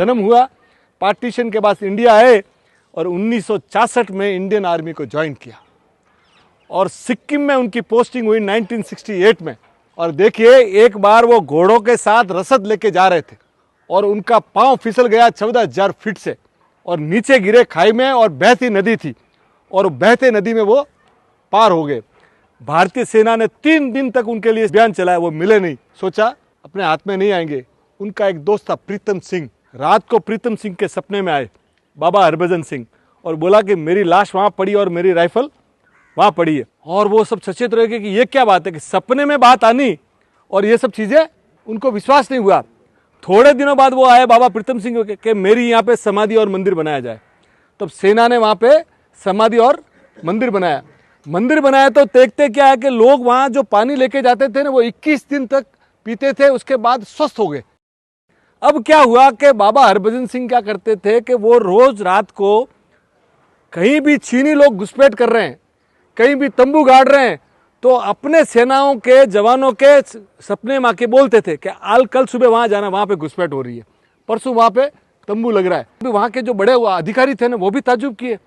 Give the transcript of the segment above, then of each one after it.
जन्म हुआ, पार्टीशन के बाद इंडिया आए और 1966 में इंडियन आर्मी को ज्वाइन किया और सिक्किम में उनकी पोस्टिंग हुई 1968 में। और देखिए, एक बार वो घोड़ों के साथ रसद लेके जा रहे थे और उनका पांव फिसल गया 14,000 फीट से और नीचे गिरे खाई में, और बहती नदी थी और बहते नदी में वो पार हो गए। भारतीय सेना ने 3 दिन तक उनके लिए अभियान चलाया, वो मिले नहीं। सोचा अपने हाथ में नहीं आएंगे। उनका एक दोस्त था प्रीतम सिंह। रात को प्रीतम सिंह के सपने में आए बाबा हरभजन सिंह और बोला कि मेरी लाश वहाँ पड़ी और मेरी राइफल वहाँ पड़ी है। और वो सब सचेत रह गए कि ये क्या बात है कि सपने में बात आनी और ये सब चीज़ें, उनको विश्वास नहीं हुआ। थोड़े दिनों बाद वो आए बाबा प्रीतम सिंह के मेरी यहाँ पे समाधि और मंदिर बनाया जाए। तब सेना ने वहाँ पे समाधि और मंदिर बनाया। मंदिर बनाया तो देखते क्या है कि लोग वहाँ जो पानी लेके जाते थे ना, वो 21 दिन तक पीते थे, उसके बाद स्वस्थ हो गए। अब क्या हुआ कि बाबा हरभजन सिंह क्या करते थे कि वो रोज रात को कहीं भी चीनी लोग घुसपैठ कर रहे हैं, कहीं भी तंबू गाड़ रहे हैं, तो अपने सेनाओं के जवानों के सपने में आके बोलते थे कि कल सुबह वहां जाना, वहां पे घुसपैठ हो रही है, परसों वहां पे तंबू लग रहा है। अभी वहां के जो बड़े अधिकारी थे ना, वो भी ताज्जुब किए।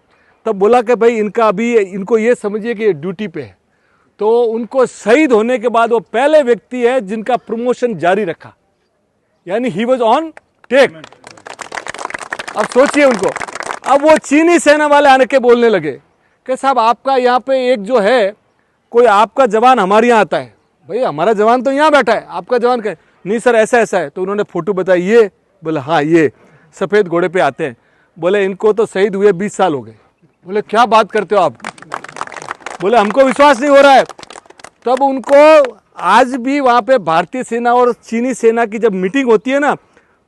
तब बोला कि भाई इनको ये समझिए कि ये ड्यूटी पे है। तो उनको शहीद होने के बाद वो पहले व्यक्ति है जिनका प्रमोशन जारी रखा, यानी ही वॉज ऑन टेक। अब सोचिए उनको, अब वो चीनी सेना वाले आने के बोलने लगे कि साहब आपका यहाँ पे एक जो है कोई आपका जवान हमारे यहाँ आता है। भाई हमारा जवान तो यहाँ बैठा है, आपका जवान क्या है? नहीं सर ऐसा ऐसा है। तो उन्होंने फोटो बताई, ये बोले हाँ ये सफ़ेद घोड़े पे आते हैं। बोले इनको तो शहीद हुए 20 साल हो गए। बोले क्या बात करते हो आप? बोले हमको विश्वास नहीं हो रहा है। तब उनको आज भी वहाँ पे भारतीय सेना और चीनी सेना की जब मीटिंग होती है ना,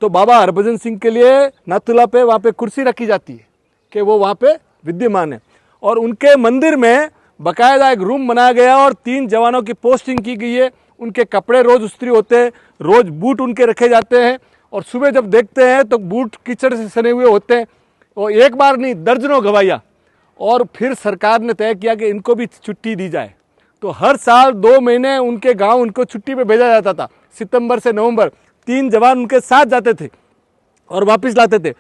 तो बाबा हरभजन सिंह के लिए नाथुला पे वहाँ पे कुर्सी रखी जाती है कि वो वहाँ पे विद्यमान है। और उनके मंदिर में बाकायदा एक रूम बनाया गया और 3 जवानों की पोस्टिंग की गई है। उनके कपड़े रोज इस्त्री होते हैं, रोज बूट उनके रखे जाते हैं और सुबह जब देखते हैं तो बूट कीचड़ से सने हुए होते हैं। और एक बार नहीं, दर्जनों गवाहियाँ। और फिर सरकार ने तय किया कि इनको भी छुट्टी दी जाए। तो हर साल 2 महीने उनके गांव उनको छुट्टी पे भेजा जाता था। सितंबर से नवंबर 3 जवान उनके साथ जाते थे और वापस लाते थे।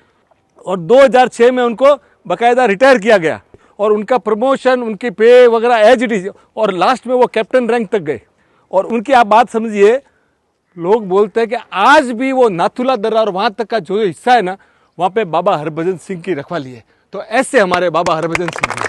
और 2006 में उनको बाकायदा रिटायर किया गया और उनका प्रमोशन, उनकी पे वगैरह एज इट इज, और लास्ट में वो कैप्टन रैंक तक गए। और उनकी आप बात समझिए, लोग बोलते हैं कि आज भी वो नाथुला दर्रा और वहाँ तक का जो हिस्सा है ना, वहाँ पे बाबा हरभजन सिंह की रखवाली है। तो ऐसे हमारे बाबा हरभजन सिंह